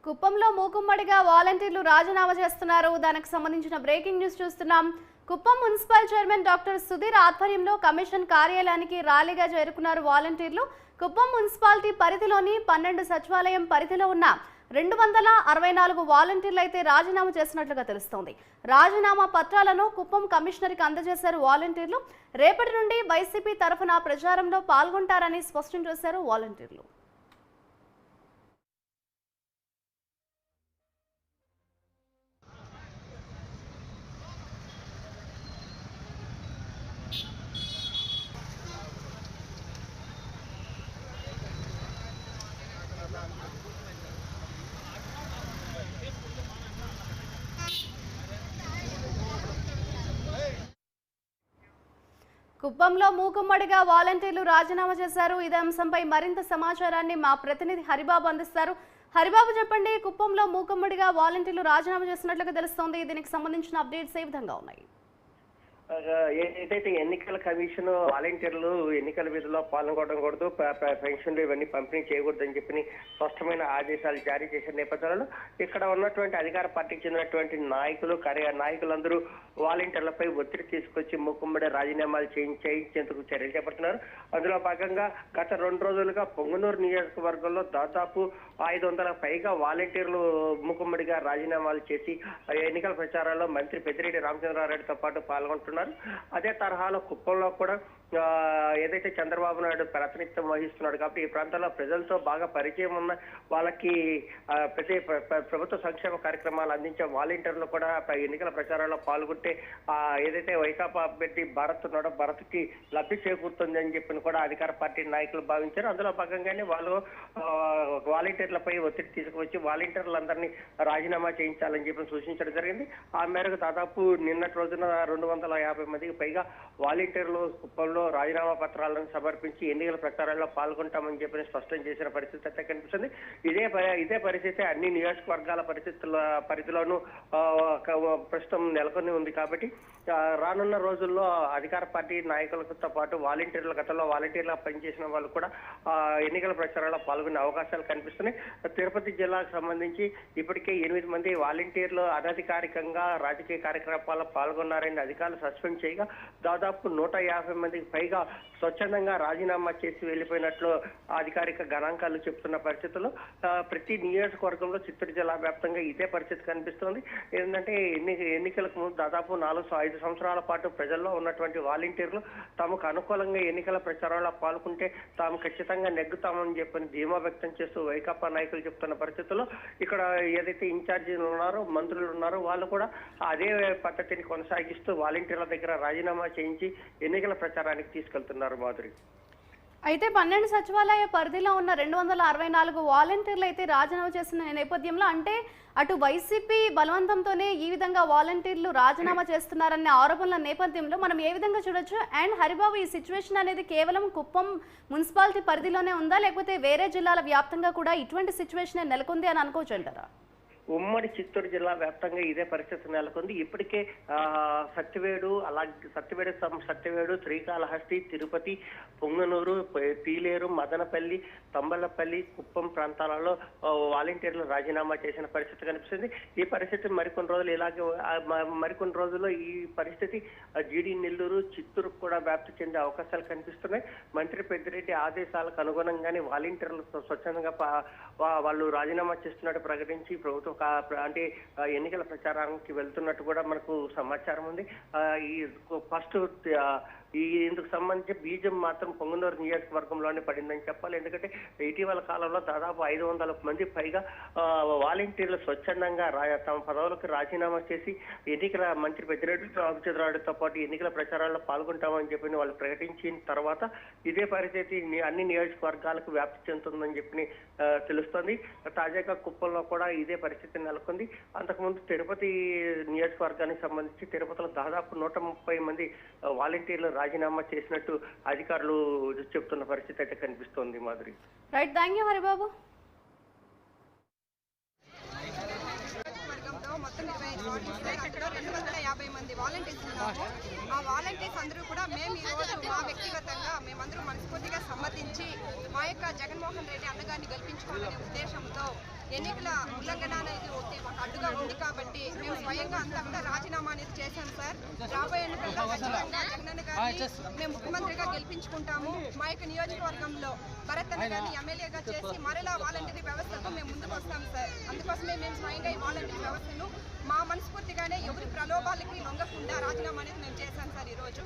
కుప్పంలో మూకుమ్మడిగా వాలంటీర్లు రాజీనామా చేస్తున్నారు. దానికి సంబంధించిన బ్రేకింగ్ న్యూస్ చూస్తున్నాం. Kuppam municipal chairman doctor Sudheer ఆధ్వర్యంలో కమిషన్ కార్యాలయానికి ర్యాలీగా చేరుకున్నారు వాలంటీర్లు. కుప్పం మున్సిపాలిటీ పరిధిలోని 12 సచివాలయం పరిధిలో ఉన్న 264 వాలంటీర్లు అయితే రాజీనామా చేసినట్లుగా తెలుస్తోంది. రాజీనామా పత్రాలను కుప్పం కమిషనర్కి అందజేశారు వాలంటీర్లు. రేపటి నుండి వైసీపీ తరఫున ప్రచారంలో పాల్గొంటారని స్పష్టం చేశారు వాలంటీర్లు. కుప్పంలో మూకుమ్మడిగా వాలంటీర్లు రాజీనామా చేశారు. ఇదే అంశంపై మరింత సమాచారాన్ని మా ప్రతినిధి హరిబాబు అందిస్తారు. హరిబాబు, చెప్పండి, కుప్పంలో మూకుమ్మడిగా వాలంటీర్లు రాజీనామా చేసినట్లుగా తెలుస్తోంది. దీనికి సంబంధించిన అప్డేట్స్ ఏ విధంగా ఉన్నాయి? ఏదైతే ఎన్నికల కమిషన్ వాలంటీర్లు ఎన్నికల విధిలో పాల్గొనకూడదు, పెన్షన్లు ఇవన్నీ పంపిణీ చేయకూడదని చెప్పి స్పష్టమైన ఆదేశాలు జారీ చేసిన నేపథ్యంలో ఇక్కడ ఉన్నటువంటి అధికార పార్టీకి చెందినటువంటి నాయకులందరూ వాలంటీర్లపై ఒత్తిడి తీసుకొచ్చి మూకుమ్మడి రాజీనామాలు చేయించేందుకు చర్యలు చేపడుతున్నారు. అందులో భాగంగా గత 2 రోజులుగా పొంగనూరు నియోజకవర్గంలో దాదాపు 500 పైగా వాలంటీర్లు మూకుమ్మడిగా రాజీనామాలు చేసి ఎన్నికల ప్రచారంలో మంత్రి పెద్దిరెడ్డి రామచంద్రారెడ్డితో పాటు పాల్గొంటున్నారు. అదే తరహాలో కుప్పంలో కూడా ఏదైతే చంద్రబాబు నాయుడు ప్రాతినిధ్యం వహిస్తున్నాడు కాబట్టి ఈ ప్రాంతంలో ప్రజలతో బాగా పరిచయం ఉన్న వాళ్ళకి ప్రతి ప్రభుత్వ సంక్షేమ కార్యక్రమాలు అందించే వాలంటీర్లు కూడా ఎన్నికల ప్రచారంలో పాల్గొంటే ఏదైతే వైకాపా అభ్యర్థి భారత్ ఉన్నాడో భారత్కి లబ్ధి చేకూరుతుంది అని చెప్పి కూడా అధికార పార్టీ నాయకులు భావించారు. అందులో భాగంగానే వాళ్ళు వాలంటీర్లపై ఒత్తిడి తీసుకువచ్చి వాలంటీర్లందరినీ రాజీనామా చేయించాలని చెప్పి సూచించడం జరిగింది. ఆ మేరకు దాదాపు నిన్నటి రోజున 250 మందికి పైగా వాలంటీర్లు కుప్పంలో రాజీనామా పత్రాలను సమర్పించి ఎన్నికల ప్రచారంలో పాల్గొంటామని చెప్పి స్పష్టం చేసిన పరిస్థితి అయితే కనిపిస్తుంది. ఇదే పరిస్థితి అన్ని నియోజకవర్గాల పరిధిలోనూ ప్రస్తుతం నెలకొని ఉంది. కాబట్టి రానున్న రోజుల్లో అధికార పార్టీ నాయకులతో పాటు వాలంటీర్ల గతంలో వాలంటీర్లుగా పనిచేసిన వాళ్ళు కూడా ఎన్నికల ప్రచారంలో పాల్గొనే అవకాశాలు కనిపిస్తున్నాయి. తిరుపతి జిల్లాకు సంబంధించి ఇప్పటికే 8 మంది వాలంటీర్లు అనధికారికంగా రాజకీయ కార్యకలాపాల్లో పాల్గొన్నారని అధికారులు సస్పెండ్ చేయగా దాదాపు 150 మందికి పైగా స్వచ్ఛందంగా రాజీనామా చేసి వెళ్ళిపోయినట్లు అధికారిక గణాంకాలు చెప్తున్న పరిస్థితుల్లో ప్రతి నియోజకవర్గంలో చిత్తూరు జిల్లా వ్యాప్తంగా ఇదే పరిస్థితి కనిపిస్తోంది. ఏంటంటే ఎన్నికలకు ముందు దాదాపు 4-5 సంవత్సరాల పాటు ప్రజల్లో ఉన్నటువంటి వాలంటీర్లు తమకు అనుకూలంగా ఎన్నికల ప్రచారంలో పాల్గొంటే తాము ఖచ్చితంగా నెగ్గుతామని చెప్పని ధీమా వ్యక్తం చేస్తూ వైకాపా నాయకులు చెప్తున్న పరిస్థితుల్లో ఇక్కడ ఏదైతే ఇన్ఛార్జీలు ఉన్నారో మంత్రులు ఉన్నారో వాళ్ళు కూడా అదే పద్ధతిని కొనసాగిస్తూ వాలంటీర్ల దగ్గర రాజీనామా చేయించి ఎన్నికల ప్రచారానికి తీసుకెళ్తున్నారు. మాధురి, అయితే 12 సచివాలయ పరిధిలో ఉన్న 264 వాలంటీర్లు అయితే రాజీనామా చేసిన నేపథ్యంలో, అంటే అటు వైసీపీ బలవంతంతోనే ఈ విధంగా వాలంటీర్లు రాజీనామా చేస్తున్నారనే ఆరోపణల నేపథ్యంలో మనం ఏ విధంగా చూడొచ్చు? అండ్ హరిబాబు, ఈ సిచ్యువేషన్ అనేది కేవలం కుప్పం మున్సిపాలిటీ పరిధిలోనే ఉందా, లేకపోతే వేరే జిల్లాల వ్యాప్తంగా కూడా ఇటువంటి సిచ్యువేషన్ నెలకొంది అని అనుకోవచ్చు అంటారా? ఉమ్మడి చిత్తూరు జిల్లా వ్యాప్తంగా ఇదే పరిస్థితి నెలకొంది. ఇప్పటికే సత్యవేడు, శ్రీకాళహస్తి, తిరుపతి, పొంగనూరు, పీలేరు, మదనపల్లి, తంబలపల్లి, కుప్పం ప్రాంతాలలో వాలంటీర్లు రాజీనామా చేసిన పరిస్థితి కనిపిస్తుంది. ఈ పరిస్థితి మరికొన్ని రోజుల్లో ఈ పరిస్థితి జీడి నెల్లూరు, చిత్తూరు కూడా వ్యాప్తి చెందే అవకాశాలు కనిపిస్తున్నాయి. మంత్రి పెద్దిరెడ్డి ఆదేశాలకు అనుగుణంగానే వాలంటీర్లు స్వచ్ఛందంగా వాళ్ళు రాజీనామా చేస్తున్నట్టు ప్రకటించి ప్రభుత్వం అంటే ఎన్నికల ప్రచారానికి వెళ్తున్నట్టు కూడా మనకు సమాచారం ఉంది. ఇందుకు సంబంధించి బీజం మాత్రం పొంగనూరు నియోజకవర్గంలోనే పడిందని చెప్పాలి. ఎందుకంటే ఇటీవల కాలంలో దాదాపు 500 మంది పైగా వాలంటీర్లు స్వచ్ఛందంగా తమ పదవులకు రాజీనామా చేసి ఎన్నికల మంత్రి పెద్దిరెడ్డి రామచంద్రారెడ్డితో పాటు ఎన్నికల ప్రచారాల్లో పాల్గొంటామని చెప్పి వాళ్ళు ప్రకటించిన తర్వాత ఇదే పరిస్థితి అన్ని నియోజకవర్గాలకు వ్యాప్తి చెందుతుందని చెప్పి తెలుస్తోంది. తాజాగా కుప్పంలో కూడా ఇదే పరిస్థితి నెలకొంది. అంతకుముందు తిరుపతి నియోజకవర్గానికి సంబంధించి తిరుపతిలో దాదాపు 130 మంది వాలంటీర్లు రాజీనామా చేసినట్టు అధికారులు చెప్తున్న పరిస్థితి అయితే కనిపిస్తోంది. Madhuri, right, thank you Haribabu. మొత్తం 250 మంది వాలంటీర్స్ ఉన్నాము. ఆ వాలంటీర్స్ అందరూ కూడా మేము ఈరోజు మా వ్యక్తిగతంగా మేమందరూ మనస్ఫూర్తిగా సమ్మతించి మా యొక్క జగన్మోహన్ రెడ్డి అన్నగారిని గెలిపించుకోవాలనే ఉద్దేశంతో ఎన్నికల ఉల్లంఘన అనేది ఒక అడ్డుగా ఉంది కాబట్టి మేము స్వయంగా అంతా కూడా రాజీనామా అనేది చేశాం సార్. రాబోయే ఎన్నికల్లో ఖచ్చితంగా జగనన్న గారిని మేము ముఖ్యమంత్రిగా గెలిపించుకుంటాము. మా యొక్క నియోజకవర్గంలో భరత్ అన్న గారిని ఎమ్మెల్యేగా చేసి మరలా వాలంటీర్ వ్యవస్థతో మేము ముందుకు వస్తాం సార్. అందుకోసమే మేము స్వయంగా ఈ వాలంటీర్ వ్యవస్థను మా మనస్ఫూర్తిగానే ఎవరి ప్రలోభాలకి లొంగకుండా రాజీనామా అనేది మేము చేశాం సార్ ఈరోజు.